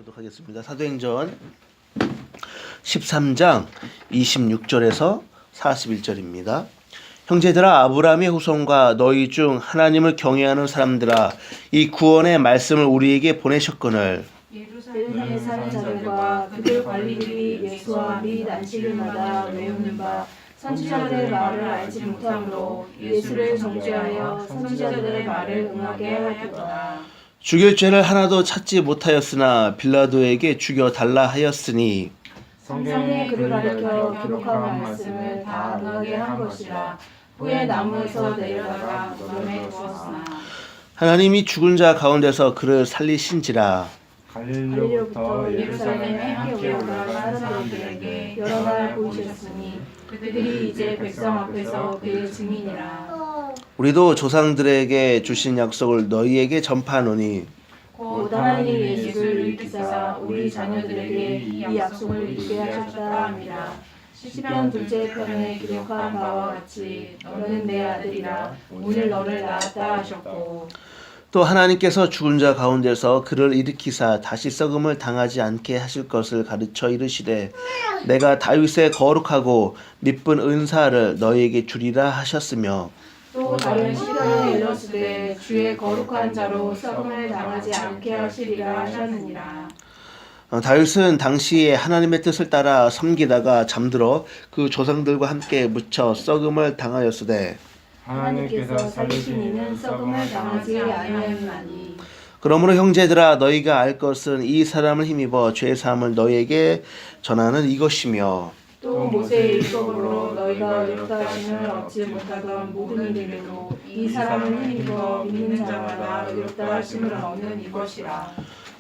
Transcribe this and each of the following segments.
보도록 하겠습니다. 사도행전 13장 26절에서 41절입니다. 형제들아, 아브라함의 후손과 너희 중 하나님을 경외하는 사람들아, 이 구원의 말씀을 우리에게 보내셨거늘 예루살렘에 사는 자들과 그들 관리들이 예수와 및 안식일마다 외우는 바 선지자들의 말을 알지 못함으로 예수를 정죄하여 선지자들의 말을 응하게 하였도다. 죽일 죄를 하나도 찾지 못하였으나 빌라도에게 죽여달라 하였으니 성경에 그를 가리켜 기록한 말씀을 다 응하게 한 것이라. 후에 나무에서 내려다가 무덤에 두었으나 하나님이 죽은 자 가운데서 그를 살리신지라. 갈릴리로부터 예루살렘에 함께 올라간 사람들에게 여러 날 보이셨으니 그들이 이제 백성 앞에서 그의 증인이라. 우리도 조상들에게 주신 약속을 너희에게 전파하노니 곧 하나님이 예수를 일으키사 우리 자녀들에게 이 약속을 이루게 하셨다 함이라. 시편 둘째 편에 기록한 바와 같이 너는 내 아들이라 오늘 너를 낳았다 하셨고, 또 하나님께서 죽은 자 가운데서 그를 일으키사 다시 썩음을 당하지 않게 하실 것을 가르쳐 이르시되 내가 다윗의 거룩하고 미쁜 은사를 너희에게 주리라 하셨으며, 또 다른 시편에 이르시되 주의 거룩한 자로 썩음을 당하지 않게 하시리라 하셨느니라. 다윗은 당시에 하나님의 뜻을 따라 섬기다가 잠들어 그 조상들과 함께 묻혀 썩음을 당하였으되 하나님께서 살리신 이는 썩음을 당하지 아니하였나니. 그러므로 형제들아, 너희가 알 것은 이 사람을 힘입어 죄사함을 너희에게 전하는 이것이며, 또 모세의 율법으로 너희가 의롭다 하심을 얻지 못하던 모든 이들에도 이 사람을 힘입어 믿는 자마다 의롭다 하심을 얻는 이것이라.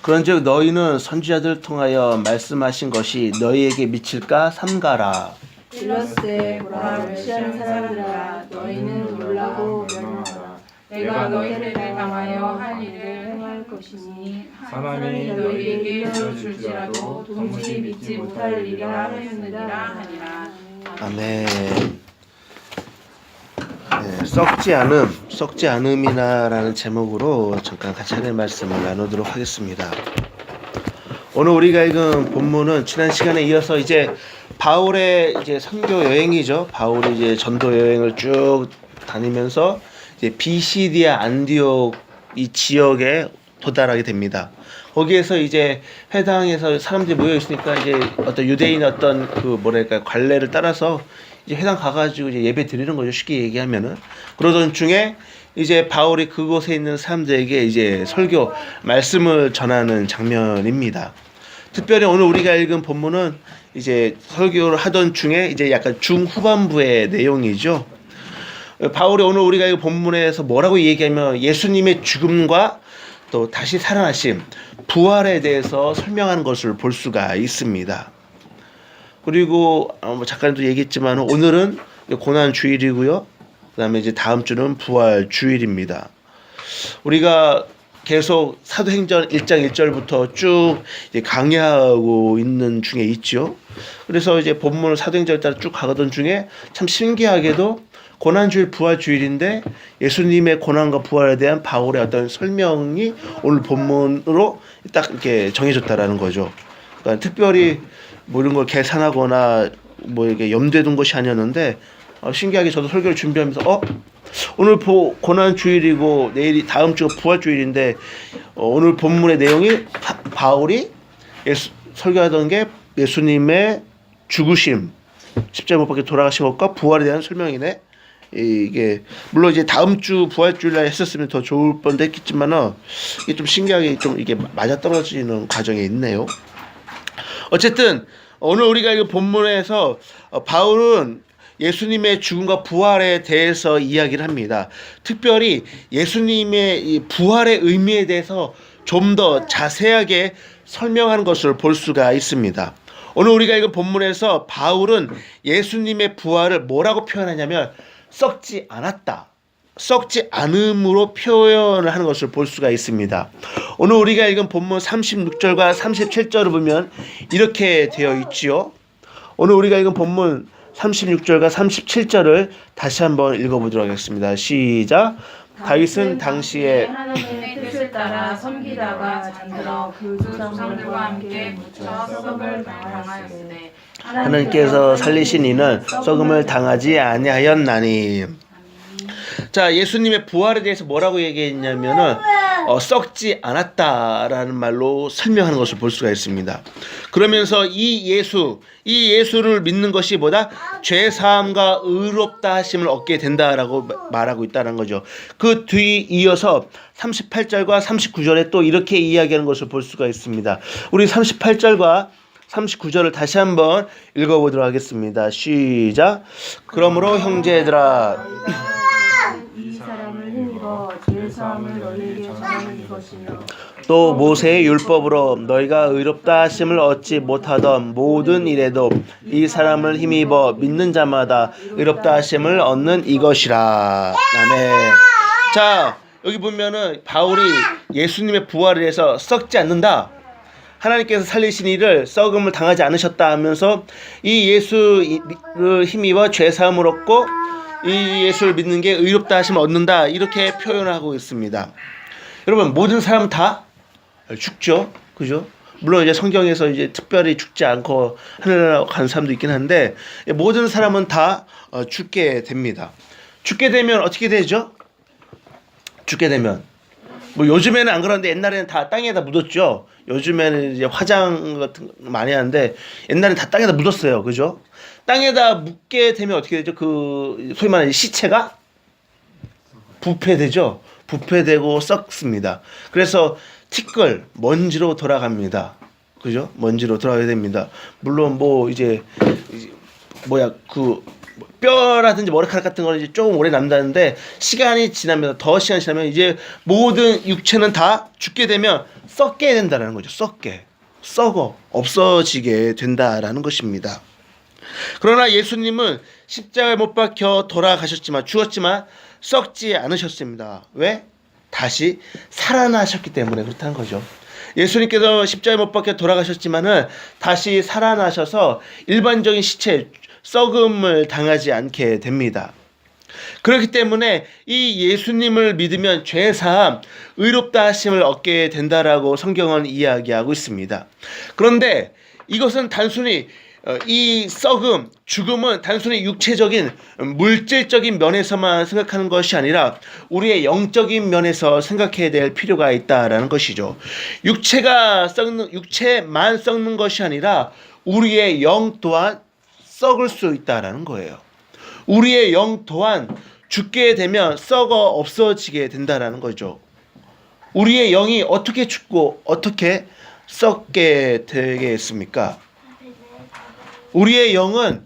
그런즉 너희는 선지자들 통하여 말씀하신 것이 너희에게 미칠까 삼가라. 일렀으되 보라, 멸시하는 사람들아, 너희는 놀라고 멸망하라. 내가 너희를 당하여 할 일을 행할 것이니 사람이 너희에게 일러줄지라도 도무지 믿지 못할 일이라 하였느니라 하니라. 아멘. 네, 썩지 않음이나라는 제목으로 잠깐 같이 하나님의 말씀을 나누도록 하겠습니다. 오늘 우리가 읽은 본문은 지난 시간에 이어서 이제 바울의 이제 선교 여행이죠. 바울이 이제 전도 여행을 쭉 다니면서 이제 비시디아 안디옥 이 지역에 도달하게 됩니다. 거기에서 이제 회당에서 사람들이 모여 있으니까 이제 어떤 유대인 어떤 그 뭐랄까 관례를 따라서 이제 회당 가가지고 이제 예배 드리는 거죠. 쉽게 얘기하면은. 그러던 중에 이제 바울이 그곳에 있는 사람들에게 이제 설교 말씀을 전하는 장면입니다. 특별히 오늘 우리가 읽은 본문은 이제 설교를 하던 중에 이제 약간 중후반부의 내용이죠. 바울이 오늘 우리가 읽은 본문에서 뭐라고 얘기하면 예수님의 죽음과 또 다시 살아나심, 부활에 대해서 설명하는 것을 볼 수가 있습니다. 그리고 잠깐도 얘기했지만 오늘은 고난 주일이고요. 그다음에 이제 다음 주는 부활 주일입니다. 우리가 계속 사도행전 1장 1절부터 쭉 강의하고 있는 중에 있죠. 그래서 이제 본문을 사도행전을 따라 쭉 가던 중에 참 신기하게도 고난주일 부활주일인데 예수님의 고난과 부활에 대한 바울의 어떤 설명이 오늘 본문으로 딱 이렇게 정해졌다라는 거죠. 그러니까 특별히 뭐 이런 걸 계산하거나 뭐 이렇게 염두에 둔 것이 아니었는데 신기하게 저도 설교를 준비하면서 오늘 고난 주일이고 내일이 다음 주가 부활 주일인데 오늘 본문의 내용이 바울이 설교하던 게 예수님의 죽으심, 십자가 못 박혀 돌아가신 것과 부활에 대한 설명이네. 이게 물론 이제 다음 주 부활 주일날 했었으면 더 좋을 뻔도 했겠지만은 이게 좀 신기하게 좀 이게 맞아떨어지는 과정에 있네요. 어쨌든 오늘 우리가 읽은 본문에서 바울은 예수님의 죽음과 부활에 대해서 이야기를 합니다. 특별히 예수님의 이 부활의 의미에 대해서 좀 더 자세하게 설명하는 것을 볼 수가 있습니다. 오늘 우리가 읽은 본문에서 바울은 예수님의 부활을 뭐라고 표현하냐면 썩지 않았다, 썩지 않음으로 표현을 하는 것을 볼 수가 있습니다. 오늘 우리가 읽은 본문 36절과 37절을 보면 이렇게 되어 있지요. 오늘 우리가 읽은 본문 36절과 37절을 다시 한번 읽어보도록 하겠습니다. 시작. 다윗은 당시에 하나님의 뜻을 따라 섬기다가 잠들어 그 조상들과 함께 묻혀 썩음을 당하였으되 하나님께서 살리신 이는 썩음을 당하지 아니하였나니. 자, 예수님의 부활에 대해서 뭐라고 얘기했냐면은 썩지 않았다라는 말로 설명하는 것을 볼 수가 있습니다. 그러면서 이 예수를 믿는 것이 뭐다? 죄 사함과 의롭다 하심을 얻게 된다라고 말하고 있다는 거죠. 그 뒤 이어서 38절과 39절에 또 이렇게 이야기하는 것을 볼 수가 있습니다. 우리 38절과 39절을 다시 한번 읽어보도록 하겠습니다. 시작. 그러므로 형제들아, 이 사람을 힘입어 죄사함을 너희에게 전하는 것이며 또 모세의 율법으로 너희가 의롭다 하심을 얻지 못하던 모든 일에도 이 사람을 힘입어 믿는 자마다 의롭다 하심을 얻는 이것이라. 아멘. 자, 여기 보면은 바울이 예수님의 부활을 해서 썩지 않는다, 하나님께서 살리신 이를 썩음을 당하지 않으셨다 하면서 이 예수를 힘입어 죄사함을 얻고 이 예수를 믿는 게 의롭다 하심을 얻는다, 이렇게 표현하고 있습니다. 여러분, 모든 사람 다 죽죠, 그죠? 물론 이제 성경에서 이제 특별히 죽지 않고 하늘나라 가는 사람도 있긴 한데 모든 사람은 다 죽게 됩니다. 죽게 되면 어떻게 되죠? 죽게 되면 뭐 요즘에는 안 그러는데 옛날에는 다 땅에다 묻었죠. 요즘에는 이제 화장 같은 거 많이 하는데 옛날에는 다 땅에다 묻었어요, 그죠? 땅에다 묻게 되면 어떻게 되죠? 그 소위 말하는 시체가 부패되죠. 부패되고 썩습니다. 그래서 티끌, 먼지로 돌아갑니다. 그죠? 먼지로 돌아가게 됩니다. 물론 뭐 이제 뭐야 그 뼈라든지 머리카락 같은 거는 이제 조금 오래 남다는데 시간이 지나면 더 시간이 지나면 이제 모든 육체는 다 죽게 되면 썩게 된다라는 거죠. 썩어 없어지게 된다라는 것입니다. 그러나 예수님은 십자가에 못 박혀 돌아가셨지만 죽었지만 썩지 않으셨습니다. 왜? 다시 살아나셨기 때문에 그렇다는 거죠. 예수님께서 십자가에 못 박혀 돌아가셨지만은 다시 살아나셔서 일반적인 시체 썩음을 당하지 않게 됩니다. 그렇기 때문에 이 예수님을 믿으면 죄사함, 의롭다 하심을 얻게 된다라고 성경은 이야기하고 있습니다. 그런데 이것은 단순히 이 썩음, 죽음은 단순히 육체적인 물질적인 면에서만 생각하는 것이 아니라 우리의 영적인 면에서 생각해야 될 필요가 있다라는 것이죠. 육체만 썩는 것이 아니라 우리의 영 또한 썩을 수 있다라는 거예요. 우리의 영 또한 죽게 되면 썩어 없어지게 된다라는 거죠. 우리의 영이 어떻게 죽고 어떻게 썩게 되겠습니까? 우리의 영은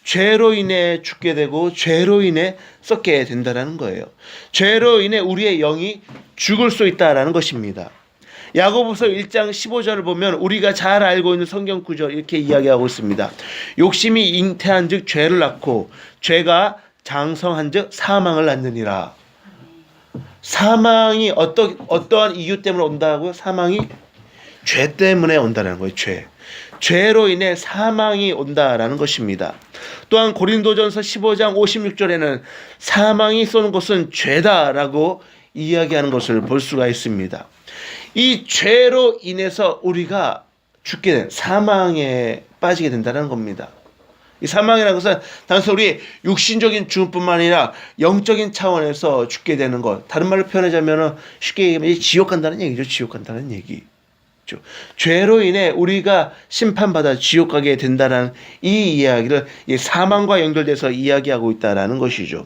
죄로 인해 죽게 되고 죄로 인해 썩게 된다라는 거예요. 죄로 인해 우리의 영이 죽을 수 있다라는 것입니다. 야고보서 1장 15절을 보면 우리가 잘 알고 있는 성경 구절 이렇게 이야기하고 있습니다. 욕심이 잉태한즉 죄를 낳고 죄가 장성한즉 사망을 낳느니라. 사망이 어떠한 이유 때문에 온다고요? 사망이 죄 때문에 온다는 거예요. 죄로 인해 사망이 온다라는 것입니다. 또한 고린도전서 15장 56절에는 사망이 쏘는 것은 죄다라고 이야기하는 것을 볼 수가 있습니다. 이 죄로 인해서 우리가 죽게 된 사망에 빠지게 된다는 겁니다. 이 사망이라는 것은 단순히 우리 육신적인 죽음뿐만 아니라 영적인 차원에서 죽게 되는 것. 다른 말로 표현하자면 쉽게 얘기하면 지옥 간다는 얘기죠. 지옥 간다는 얘기. 죄로 인해 우리가 심판받아 지옥 가게 된다는 이 이야기를 사망과 연결돼서 이야기하고 있다는 것이죠.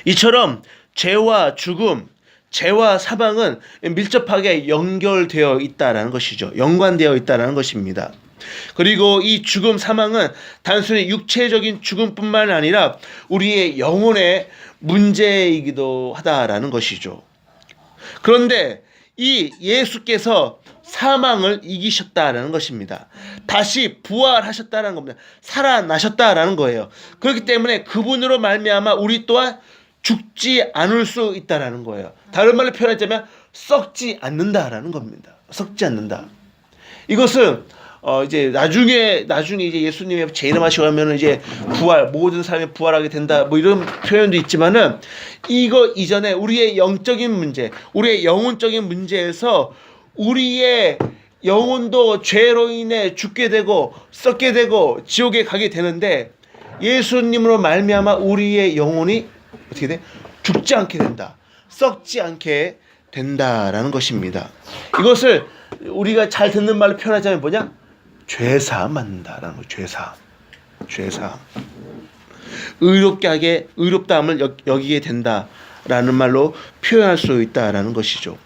이처럼 죄와 죽음, 죄와 사망은 밀접하게 연결되어 있다는 것이죠. 연관되어 있다는 것입니다. 그리고 이 죽음, 사망은 단순히 육체적인 죽음뿐만 아니라 우리의 영혼의 문제이기도 하다라는 것이죠. 그런데 이 예수께서 사망을 이기셨다라는 것입니다. 다시 부활하셨다는 겁니다. 살아나셨다라는 거예요. 그렇기 때문에 그분으로 말미암아 우리 또한 죽지 않을 수 있다라는 거예요. 다른 말로 표현하자면 썩지 않는다라는 겁니다. 썩지 않는다. 이것은 이제 나중에 이제 예수님의 재림하시고 하면은 이제 모든 사람이 부활하게 된다 뭐 이런 표현도 있지만은 이거 이전에 우리의 영적인 문제, 우리의 영혼적인 문제에서 우리의 영혼도 죄로 인해 죽게 되고 썩게 되고 지옥에 가게 되는데 예수님으로 말미암아 우리의 영혼이 어떻게 돼? 죽지 않게 된다. 썩지 않게 된다라는 것입니다. 이것을 우리가 잘 듣는 말로 표현하자면 뭐냐? 죄사함 받는다라는 거. 죄사함. 의롭게 하게 의롭다함을 여기게 된다라는 말로 표현할 수 있다라는 것이죠.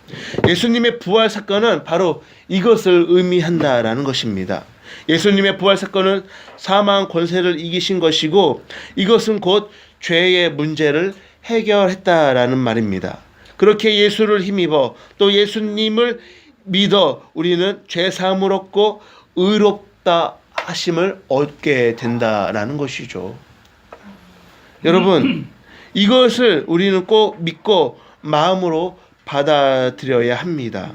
예수님의 부활 사건은 바로 이것을 의미한다라는 것입니다. 예수님의 부활 사건은 사망 권세를 이기신 것이고 이것은 곧 죄의 문제를 해결했다라는 말입니다. 그렇게 예수를 힘입어 또 예수님을 믿어 우리는 죄 사함을 얻고 의롭다 하심을 얻게 된다라는 것이죠. 여러분, 이것을 우리는 꼭 믿고 마음으로 받아들여야 합니다.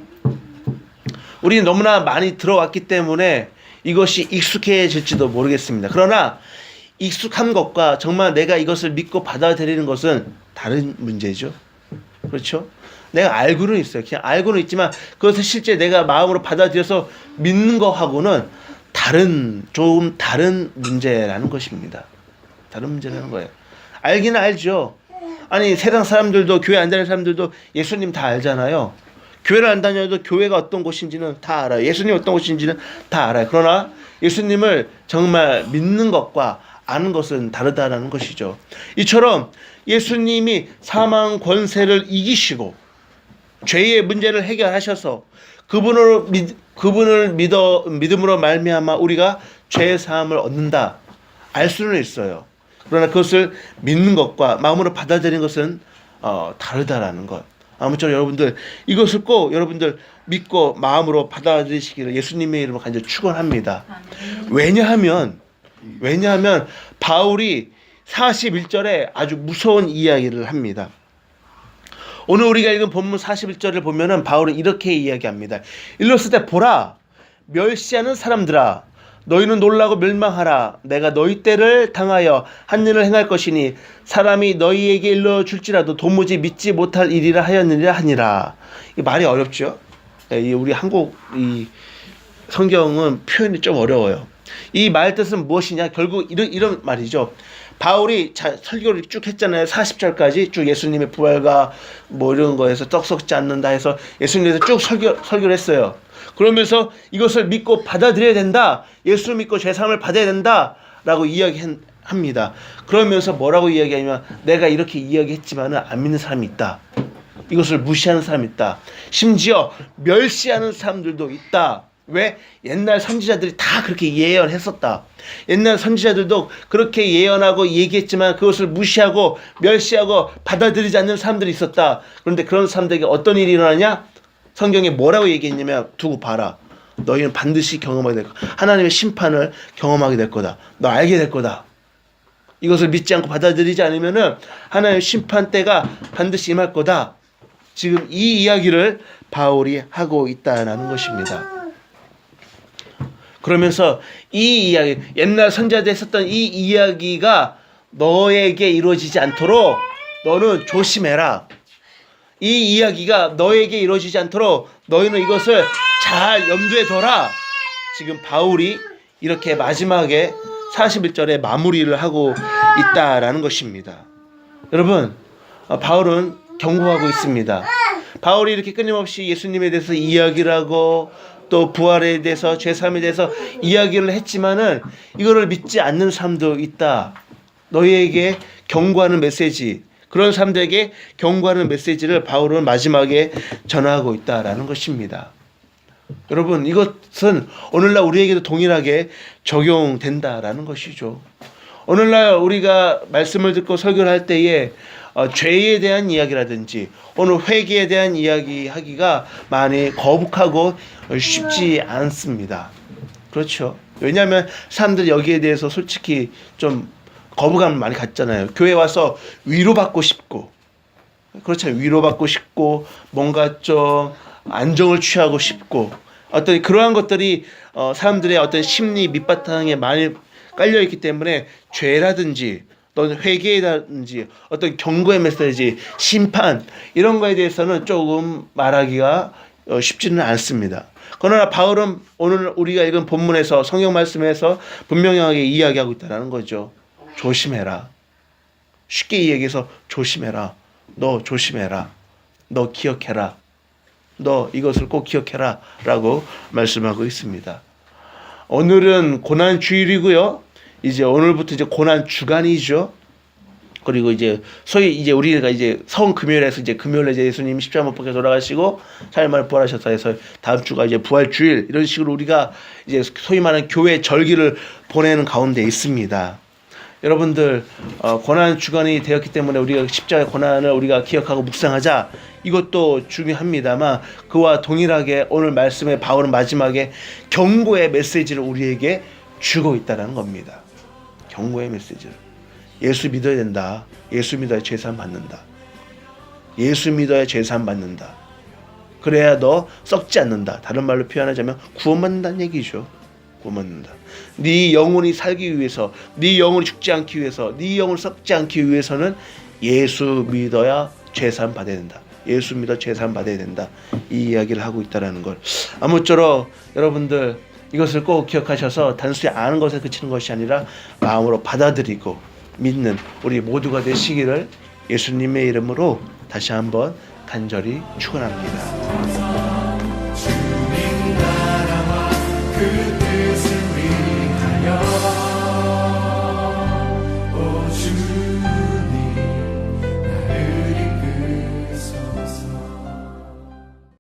우리는 너무나 많이 들어왔기 때문에 이것이 익숙해질지도 모르겠습니다. 그러나 익숙한 것과 정말 내가 이것을 믿고 받아들이는 것은 다른 문제죠. 그렇죠? 내가 알고는 있어요. 그냥 알고는 있지만 그것을 실제 내가 마음으로 받아들여서 믿는 거하고는 좀 다른 문제라는 것입니다. 다른 문제라는 거예요. 알기는 알죠. 아니 세상 사람들도 교회 안 다니는 사람들도 예수님 다 알잖아요. 교회를 안 다녀도 교회가 어떤 곳인지는 다 알아요. 예수님이 어떤 곳인지는 다 알아요. 그러나 예수님을 정말 믿는 것과 아는 것은 다르다라는 것이죠. 이처럼 예수님이 사망 권세를 이기시고 죄의 문제를 해결하셔서 그분을 믿음으로 말미암아 우리가 죄 사함을 얻는다. 알 수는 있어요. 그러나 그것을 믿는 것과 마음으로 받아들이는 것은 다르다라는 것. 아무쪼록 여러분들 이것을 꼭 여러분들 믿고 마음으로 받아들이시기를 예수님의 이름으로 간절히 축원합니다. 왜냐하면 바울이 41절에 아주 무서운 이야기를 합니다. 오늘 우리가 읽은 본문 41절을 보면은 바울은 이렇게 이야기합니다. 일렀을 때 보라 멸시하는 사람들아 너희는 놀라고 멸망하라. 내가 너희 때를 당하여 한 일을 행할 것이니 사람이 너희에게 일러줄지라도 도무지 믿지 못할 일이라 하였느니라 하니라. 이 말이 어렵죠. 우리 한국 이 성경은 표현이 좀 어려워요. 이 말 뜻은 무엇이냐? 결국 이런 말이죠. 바울이 설교를 쭉 했잖아요. 40절까지 쭉 예수님의 부활과 뭐 이런 거에서 떡 썩지 않는다 해서 예수님에서 쭉 설교를 했어요. 그러면서 이것을 믿고 받아들여야 된다. 예수를 믿고 죄사함을 받아야 된다라고 이야기합니다. 그러면서 뭐라고 이야기하냐면 내가 이렇게 이야기했지만은 안 믿는 사람이 있다. 이것을 무시하는 사람이 있다. 심지어 멸시하는 사람들도 있다. 왜? 옛날 선지자들이 다 그렇게 예언했었다. 옛날 선지자들도 그렇게 예언하고 얘기했지만 그것을 무시하고 멸시하고 받아들이지 않는 사람들이 있었다. 그런데 그런 사람들에게 어떤 일이 일어나냐? 성경에 뭐라고 얘기했냐면 두고 봐라. 너희는 반드시 경험하게 될 거다. 하나님의 심판을 경험하게 될 거다. 너 알게 될 거다. 이것을 믿지 않고 받아들이지 않으면은 하나님의 심판 때가 반드시 임할 거다. 지금 이 이야기를 바울이 하고 있다는 것입니다. 그러면서 이 이야기, 옛날 선지자들이 했었던 이 이야기가 너에게 이루어지지 않도록 너는 조심해라. 이 이야기가 너에게 이루어지지 않도록 너희는 이것을 잘 염두에 둬라. 지금 바울이 이렇게 마지막에 41절에 마무리를 하고 있다라는 것입니다. 여러분, 바울은 경고하고 있습니다. 바울이 이렇게 끊임없이 예수님에 대해서 이야기를 하고 또 부활에 대해서 죄사함에 대해서 이야기를 했지만은 이거를 믿지 않는 사람도 있다. 너희에게 경고하는 메시지, 그런 사람들에게 경고하는 메시지를 바울은 마지막에 전하고 있다라는 것입니다. 여러분, 이것은 오늘날 우리에게도 동일하게 적용된다라는 것이죠. 오늘날 우리가 말씀을 듣고 설교를 할 때에 죄에 대한 이야기라든지 오늘 회개에 대한 이야기 하기가 많이 거북하고 쉽지 않습니다. 그렇죠. 왜냐하면 사람들이 여기에 대해서 솔직히 좀 거부감을 많이 갖잖아요. 교회 와서 위로받고 싶고, 그렇죠. 위로받고 싶고 뭔가 좀 안정을 취하고 싶고 어떤 그러한 것들이 사람들의 어떤 심리 밑바탕에 많이 깔려 있기 때문에 죄라든지 또는 회개라든지 어떤 경고의 메시지, 심판 이런 거에 대해서는 조금 말하기가 쉽지는 않습니다. 그러나 바울은 오늘 우리가 읽은 본문에서 성경 말씀에서 분명하게 이야기하고 있다는 거죠. 조심해라. 쉽게 이야기해서 조심해라. 너 조심해라. 너 기억해라. 너 이것을 꼭 기억해라 라고 말씀하고 있습니다. 오늘은 고난 주일이고요. 이제 오늘부터 이제 고난 주간이죠. 그리고 이제 소위 이제 우리가 이제 성 금요일에서 이제 금요일에 이제 예수님 십자가 못 박혀 돌아가시고 4일 만에 부활하셨다 해서 다음 주가 이제 부활 주일 이런 식으로 우리가 이제 소위 말하는 교회 절기를 보내는 가운데 있습니다. 여러분들 고난 주간이 되었기 때문에 우리가 십자가의 고난을 우리가 기억하고 묵상하자 이것도 중요합니다만 그와 동일하게 오늘 말씀의 바울은 마지막에 경고의 메시지를 우리에게 주고 있다는 겁니다. 경고의 메시지를. 예수 믿어야 된다. 예수 믿어야 죄사함 받는다. 예수 믿어야 죄사함 받는다. 그래야 너 썩지 않는다. 다른 말로 표현하자면 구원받는다는 얘기죠. 구원받는다. 네 영혼이 살기 위해서, 네 영혼이 죽지 않기 위해서, 네 영혼이 썩지 않기 위해서는 예수 믿어야 죄사함 받아야 된다. 예수 믿어 죄사함 받아야 된다. 이 이야기를 하고 있다는 걸. 아무쪼록 여러분들 이것을 꼭 기억하셔서 단순히 아는 것에 그치는 것이 아니라 마음으로 받아들이고 믿는 우리 모두가 되시기를 예수님의 이름으로 다시 한번 간절히 축원합니다.